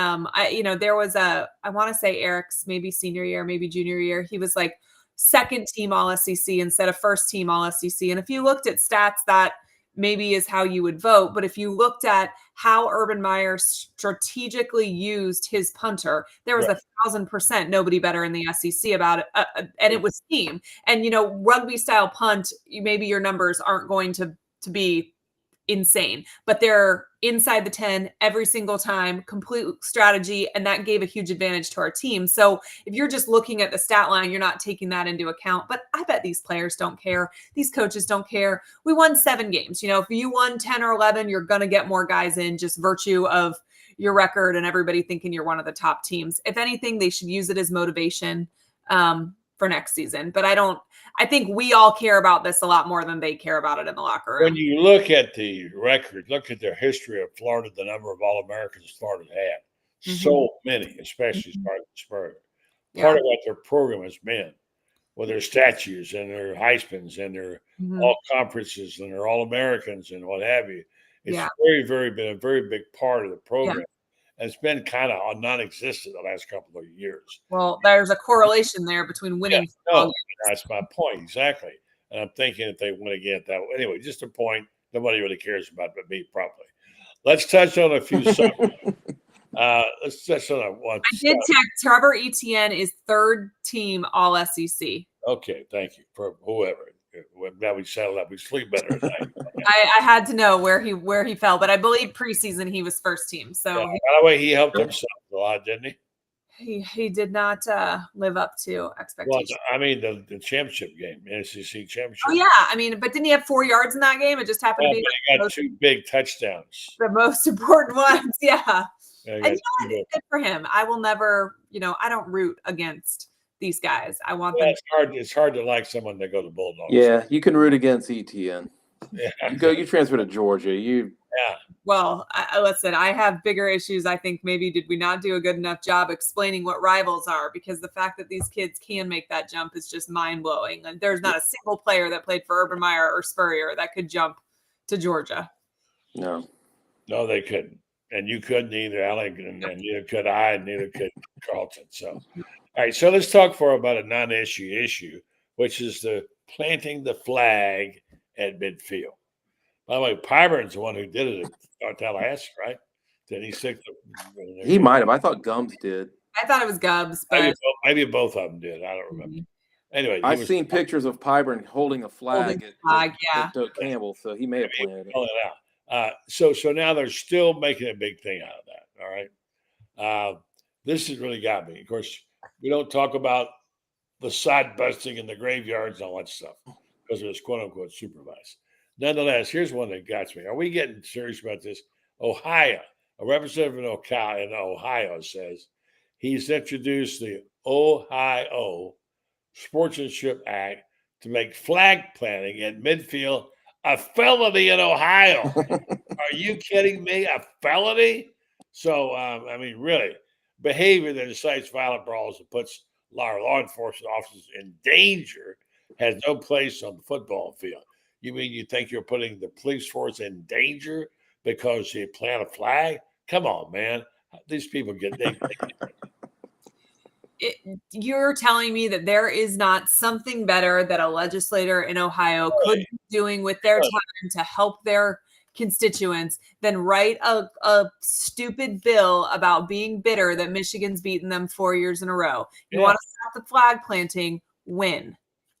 there was I want to say Eric's maybe senior year, maybe junior year, he was like second team all SEC instead of first team all SEC. And if you looked at stats, that maybe is how you would vote. But if you looked at how Urban Meyer strategically used his punter, there was 1,000% nobody better in the SEC about it. And it was team. And, rugby style punt, maybe your numbers aren't going to be insane, but they're inside the 10 every single time, complete strategy, and that gave a huge advantage to our team. So if you're just looking at the stat line, you're not taking that into account. But I bet these players don't care. These coaches don't care. We won 7 games. If you won 10 or 11, you're going to get more guys in, just virtue of your record and everybody thinking you're one of the top teams. If anything, they should use it as motivation for next season. But I think we all care about this a lot more than they care about it in the locker room. When you look at the record, look at the history of Florida, the number of All-Americans Florida had, so many, especially Spurs. Part of what their program has been, with their statues and their Heismans and their all conferences and their All-Americans and what have you, It's Yeah. been a very big part of the program. Yeah. And it's been kind of non-existent the last couple of years. Well, there's a correlation there between winning. No, that's my point exactly. And I'm thinking if they win again, that anyway, just a point nobody really cares about but me probably. Let's touch on a few subjects. Let's touch on one. I did check. Trevor Etienne is third team All SEC. Okay, thank you for whoever. Now we settled up. We sleep better at night. I had to know where he fell, but I believe preseason he was first team. So by the way, he helped himself a lot, didn't he? He did not live up to expectations. Well, I mean the championship game, SEC championship. Oh yeah, I mean, but didn't he have 4 yards in that game? It just happened to be he got 2 big touchdowns. The most important ones, yeah. And good for him. I will never, I don't root against these guys. I want them. It's hard to like someone that go to Bulldogs. Yeah, you can root against ETN. Yeah. You transfer to Georgia. Well, listen, I have bigger issues. I think maybe did we not do a good enough job explaining what rivals are? Because the fact that these kids can make that jump is just mind blowing. And there's not a single player that played for Urban Meyer or Spurrier that could jump to Georgia. No, they couldn't, and you couldn't either, Alec, and neither could I, and neither could Carlton. So, all right, so let's talk about a non-issue, which is the planting the flag at midfield. By the way, Pyburn's the one who did it at Tallahassee, right? Did he stick? He might have. I thought Gums did. I thought it was Gubbs, but maybe both of them did. I don't remember. Anyway, I've seen pictures of Pyburn holding a flag at Doak Campbell, so he may have planted it. So now they're still making a big thing out of that. All right. This has really got me. Of course, we don't talk about the side busting in the graveyards and all that stuff because it was quote unquote supervised. Nonetheless, here's one that got me. Are we getting serious about this? Ohio, a representative in Ohio says he's introduced the Ohio Sportsmanship Act to make flag planting at midfield a felony in Ohio. Are you kidding me? A felony? So, I mean, really, behavior that incites violent brawls and puts law enforcement officers in danger has no place on the football field. You mean you think you're putting the police force in danger because you plant a flag? Come on, man. These people you're telling me that there is not something better that a legislator in Ohio could be doing with their time to help their constituents than write a stupid bill about being bitter that Michigan's beaten them 4 years in a row. You want to stop the flag planting, win.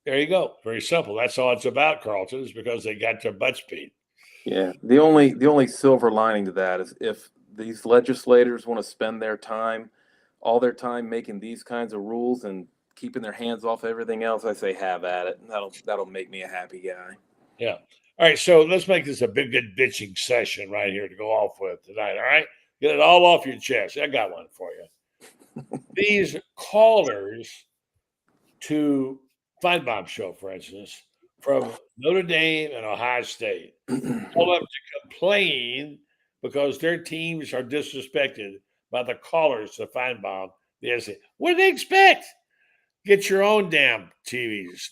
There you go. Very simple. That's all it's about, Carlton, is because they got their butts beat. Yeah. The only silver lining to that is if these legislators want to spend all their time making these kinds of rules and keeping their hands off everything else, I say have at it. And that'll make me a happy guy. Yeah. All right. So let's make this a big, good bitching session right here to go off with tonight. All right. Get it all off your chest. I got one for you. These callers to Feinbaum show, for instance, from Notre Dame and Ohio State, called up to complain because their teams are disrespected by the callers to Feinbaum. They say, what do they expect? Get your own damn TVs,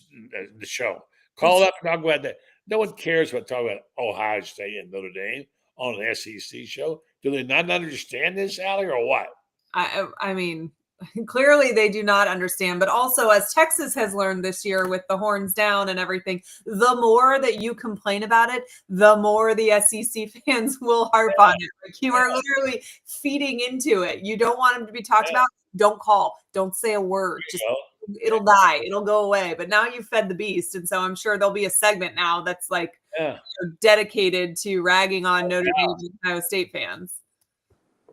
the show. Call up and talk about that. No one cares what talk about Ohio State and Notre Dame on an SEC show. Do they not understand this, Allie, or what? I mean, clearly they do not understand, but also as Texas has learned this year with the horns down and everything, the more that you complain about it, the more the SEC fans will harp on it. Like you are literally feeding into it. You don't want them to be talked about. Don't call. Don't say a word. Just it'll die. It'll go away. But now you've fed the beast. And so I'm sure there'll be a segment now that's like dedicated to ragging on Notre Dame and Ohio State fans.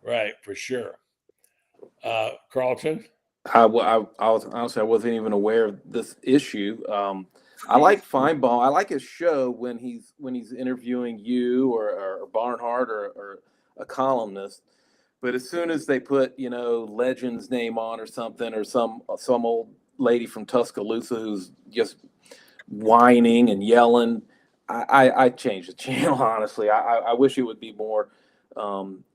Right, for sure. Carlton? I was honestly, I wasn't even aware of this issue. I like Feinbaum. I like his show when he's interviewing you or Barnhart or a columnist. But as soon as they put Legend's name on or something, or some old lady from Tuscaloosa who's just whining and yelling, I changed the channel. Honestly, I wish it would be more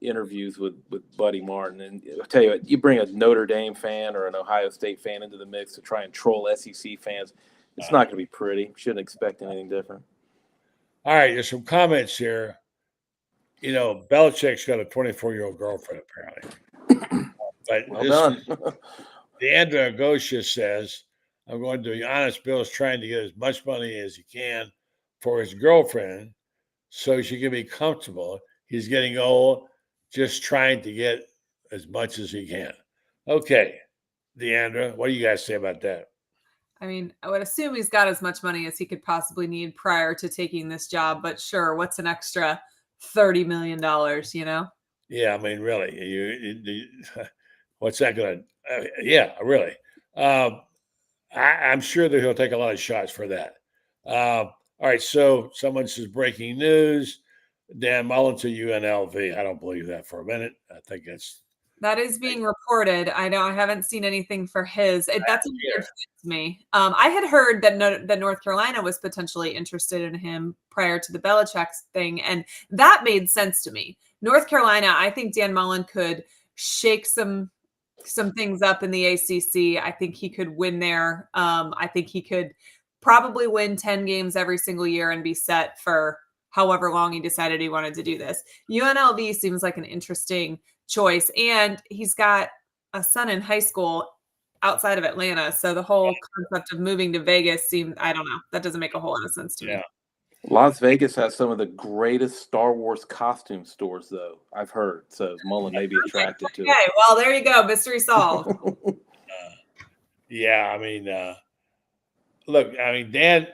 interviews with Buddy Martin. And I'll tell you what, you bring a Notre Dame fan or an Ohio State fan into the mix to try and troll SEC fans, it's not going to be pretty. Shouldn't expect anything different. All right, there's some comments here. Belichick's got a 24-year-old girlfriend apparently. But Well done. Deandra Agosha says, I'm going to be honest, Bill's trying to get as much money as he can for his girlfriend so she can be comfortable. He's getting old, just trying to get as much as he can. Okay, Deandra, what do you guys say about that? I mean, I would assume he's got as much money as he could possibly need prior to taking this job, but sure, what's an extra $30 million, Yeah, I mean, really, what's that going to? Yeah, really. I'm sure that he'll take a lot of shots for that. All right, so someone says breaking news: Dan Mullen to UNLV. I don't believe that for a minute. I think that is being reported. I know I haven't seen anything for his. That's a weird fit to me. I had heard that North Carolina was potentially interested in him prior to the Belichick thing, and that made sense to me. North Carolina, I think Dan Mullen could shake some things up in the ACC. I think he could win there. I think he could probably win 10 games every single year and be set for however long he decided he wanted to do this. UNLV seems like an interesting choice, and he's got a son in high school outside of Atlanta. So the whole concept of moving to Vegas I don't know. That doesn't make a whole lot of sense to me. Las Vegas has some of the greatest Star Wars costume stores, though, I've heard. So Mullen may be attracted to it. Okay, well, there you go. Mystery solved. Yeah, I mean, look, I mean, Dan,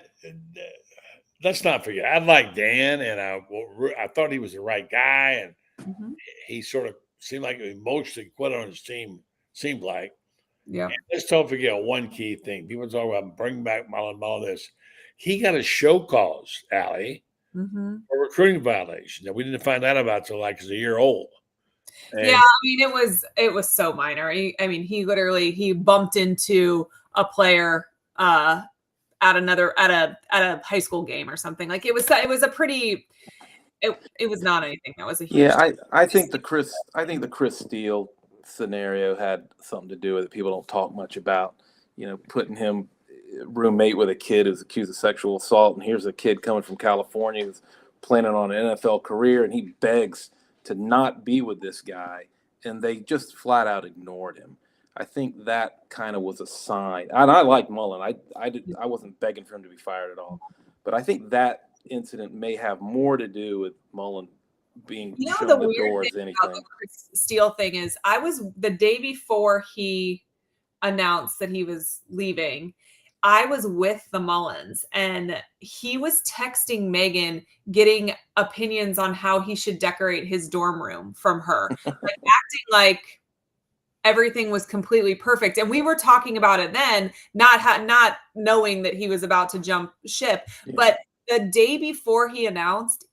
let's not forget, I like Dan, and I thought he was the right guy, and he sort of seemed like he mostly quit on his team, seemed like. Yeah. And let's don't forget one key thing. People talk about bring back Mullen, this. He got a show cause, Allie, for recruiting violation. And we didn't find out about till like he's a year old. And yeah, I mean, it was so minor. He bumped into a player at a high school game or something. Like it was not anything that was a huge Yeah, I think the Chris Steele scenario had something to do with it. People don't talk much about, putting him roommate with a kid who's accused of sexual assault, and here's a kid coming from California who's planning on an NFL career, and he begs to not be with this guy, and they just flat out ignored him. I think that kind of was a sign. And I like Mullen. I wasn't begging for him to be fired at all, but I think that incident may have more to do with Mullen being shown the door as anything. The Chris Steele thing is, I was the day before he announced that he was leaving. I was with the Mullens, and he was texting Megan, getting opinions on how he should decorate his dorm room from her, acting like everything was completely perfect. And we were talking about it then, not knowing that he was about to jump ship. Yeah. But the day before he announced,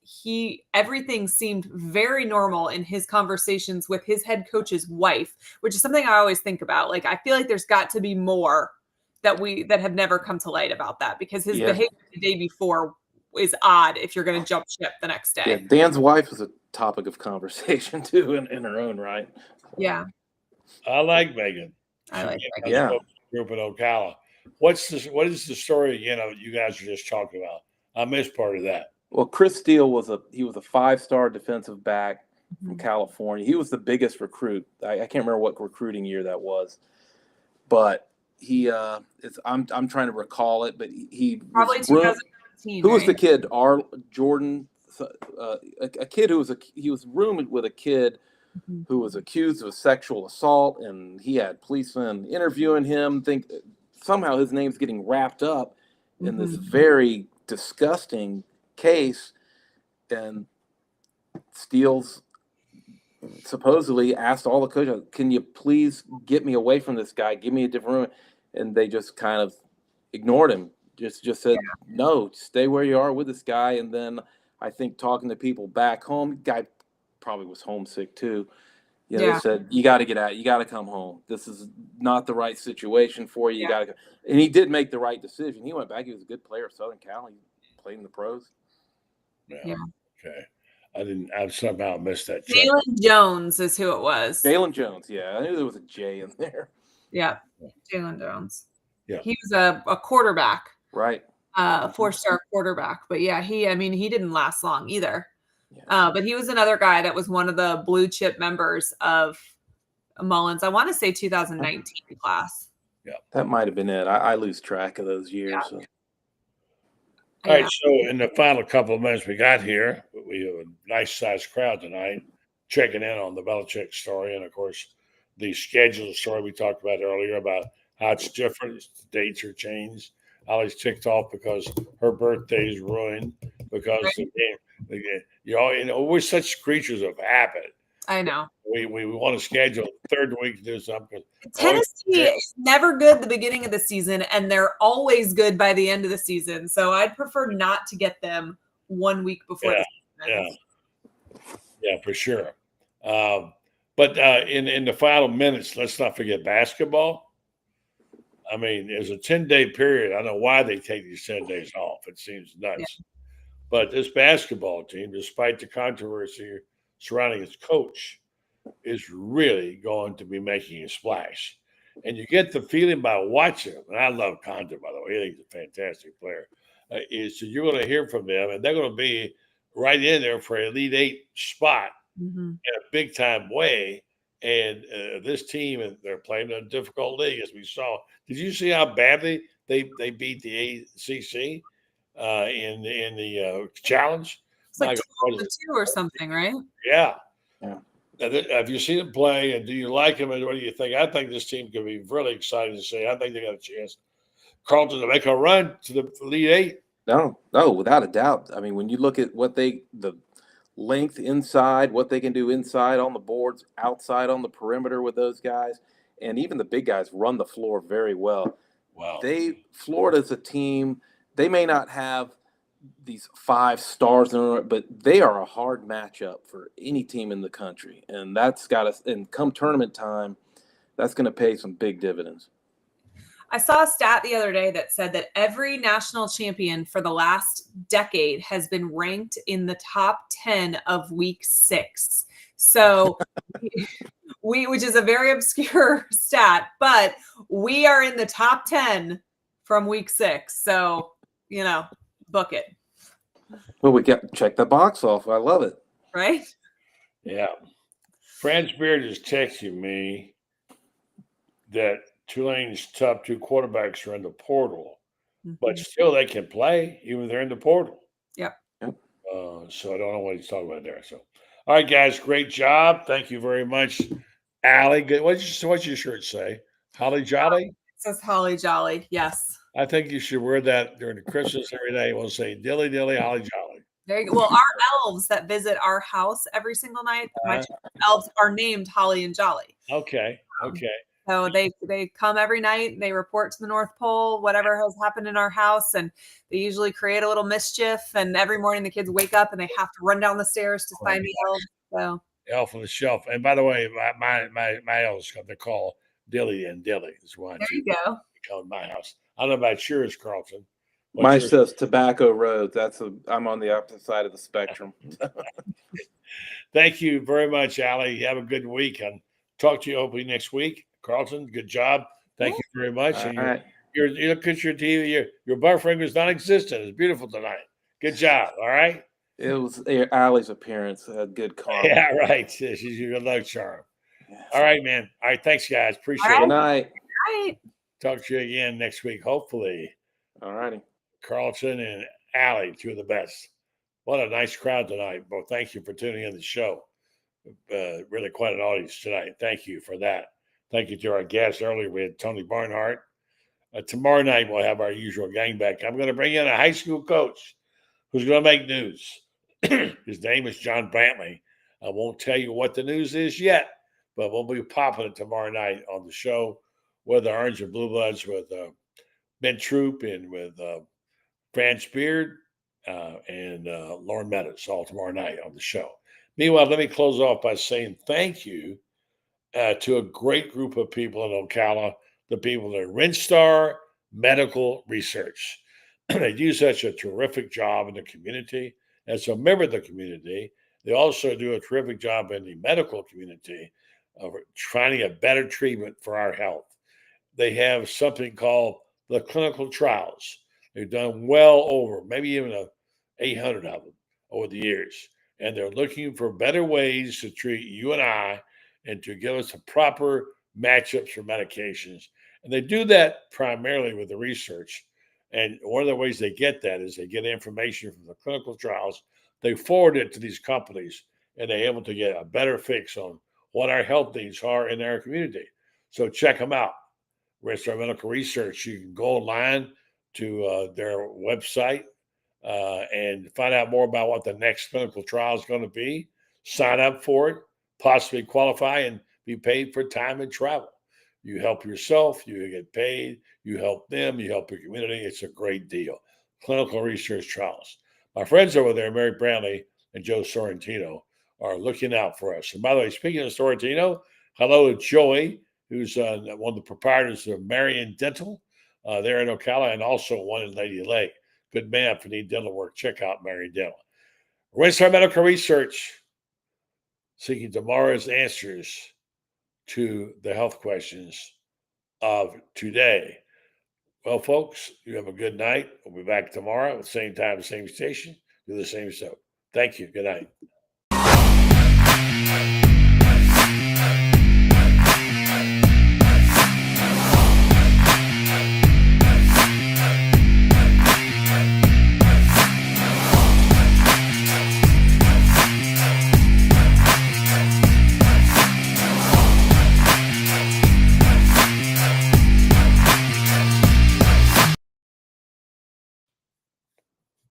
everything seemed very normal in his conversations with his head coach's wife, which is something I always think about. Like, I feel like there's got to be more that have never come to light about that, because his behavior the day before is odd if you're going to jump ship the next day. Yeah, Dan's wife is a topic of conversation too in her own right. Yeah. I like Megan. I like Megan. Yeah. Group in Ocala. What is the story, you guys are just talking about? I missed part of that. Well, Chris Steele was a 5-star defensive back from California. He was the biggest recruit. I can't remember what recruiting year that was, but I'm trying to recall it, but he probably 2017. Who was the kid? Jordan, a kid he was roommate with a kid who was accused of sexual assault, and he had policemen interviewing him. Think somehow his name's getting wrapped up in this very disgusting case, and Steele's supposedly asked all the coaches, "Can you please get me away from this guy? Give me a different room." And they just kind of ignored him. Just said, "No, stay where you are with this guy." And then I think talking to people back home, the guy probably was homesick too. They said, "You got to get out. You got to come home. This is not the right situation for you. You got to go." And he did make the right decision. He went back. He was a good player at Southern Cal. He played in the pros. Yeah. Okay. I somehow missed that. Jalen Jones is who it was. Jalen Jones. Yeah. I knew there was a J in there. Yeah. Jalen Jones. Yeah. He was a quarterback. Right. 4-star quarterback. But yeah, he didn't last long either. But he was another guy that was one of the blue chip members of Mullins. I want to say 2019 class. Yeah, that might have been it. I lose track of those years. Yeah. So. All right, so in the final couple of minutes we got here, we have a nice-sized crowd tonight checking in on the Belichick story, and of course, the schedule story we talked about earlier about how it's different. Dates are changed. Ollie's ticked off because her birthday's ruined because we're such creatures of habit. I know. We want to schedule the third week to do something. Tennessee is never good at the beginning of the season, and they're always good by the end of the season. So I'd prefer not to get them 1 week before the season. Yeah, for sure. But in the final minutes, let's not forget basketball. I mean, there's a 10-day period. I don't know why they take these 10 days off. It seems nuts. Yeah. But this basketball team, despite the controversy surrounding its coach, is really going to be making a splash. And you get the feeling by watching them, and I love Condon, by the way. I think he's a fantastic player. Is so you're going to hear from them, and they're going to be right in there for an Elite Eight spot in a big-time way. And this team, and they're playing in a difficult league, as we saw. Did you see how badly they beat the ACC in the challenge? It's like 12-2 or something, right? Yeah. Have you seen them play, and do you like them, and what do you think? I think this team could be really exciting to see. I think they got a chance, Carlton, to make a run to the Elite Eight. No, without a doubt. I mean, when you look at what the length inside, what they can do inside on the boards, outside on the perimeter with those guys, and even the big guys run the floor very well. Wow. Florida's a team, they may not have these 5 stars, but they are a hard matchup for any team in the country. And that's got us, and come tournament time, that's going to pay some big dividends. I saw a stat the other day that said that every national champion for the last decade has been ranked in the top 10 of week 6. So which is a very obscure stat, but we are in the top 10 from week 6. So, book it. Well, we got check the box off. I love it. Right? Yeah. Franz Beard is texting me that Tulane's top 2 quarterbacks are in the portal, but still they can play even if they're in the portal. Yep. So I don't know what he's talking about there. So, all right, guys, great job. Thank you very much, Allie. What's your shirt say? Holly Jolly? It says Holly Jolly. Yes. I think you should wear that during the Christmas every day. We'll say dilly dilly, Holly Jolly. There you go. Well, our elves that visit our house every single night, my elves are named Holly and Jolly. Okay. So they come every night, they report to the North Pole, whatever has happened in our house, and they usually create a little mischief. And every morning the kids wake up and they have to run down the stairs to find the elves. So Elf on the Shelf. And by the way, my elves got the call Dilly and Dilly. Is why there you go. Come to my house. I don't know about yours, Carlton. Mine says Tobacco Road. I'm on the opposite side of the spectrum. Thank you very much, Allie. Have a good week, and talk to you hopefully next week. Carlton, good job. Thank you very much. All and right. you look at your TV. Your butterfinger is non-existent. It's beautiful tonight. Good job. All right. It was Allie's appearance. A good call. Yeah, right. She's your good luck charm. Yeah. All right, man. All right. Thanks, guys. Appreciate it. Good night. Good night. Talk to you again next week, hopefully. All righty. Carlton and Allie, 2 of the best. What a nice crowd tonight. Well, thank you for tuning in the show. Really quite an audience tonight. Thank you for that. Thank you to our guests earlier. We had Tony Barnhart. Tomorrow night, we'll have our usual gang back. I'm going to bring in a high school coach who's going to make news. His name is John Brantley. I won't tell you what the news is yet, but we'll be popping it tomorrow night on the show with the Orange and Blue Bloods, with Ben Troop and with Franz Beard and Lauren Meadows, all tomorrow night on the show. Meanwhile, let me close off by saying thank you to a great group of people in Ocala, the people at Rinstar Medical Research. They do such a terrific job in the community. As a member of the community, they also do a terrific job in the medical community of finding a better treatment for our health. They have something called the clinical trials. They've done well over, maybe even 800 of them over the years. and they're looking for better ways to treat you and I and to give us the proper matchups for medications. And they do that primarily with the research. And one of the ways they get that is they get information from the clinical trials. They forward it to these companies, and they're able to get a better fix on what our health needs are in our community. So check them out. Registrar Medical Research. You can go online to their website and find out more about what the next clinical trial is going to be. Sign up for it, possibly qualify, and be paid for time and travel. You help yourself, you get paid, you help them, you help your community. It's a great deal. Clinical research trials. My friends over there, Mary Brownlee and Joe Sorrentino, are looking out for us. And by the way, speaking of Sorrentino, hello to Joey, who's one of the proprietors of Marion Dental there in Ocala, and also one in Lady Lake. Good man for need dental work. Check out Marion Dental. Registrar Medical Research, seeking tomorrow's answers to the health questions of today. Well, folks, you have a good night. We'll be back tomorrow at the same time, same station, do the same show. Thank you. Good night.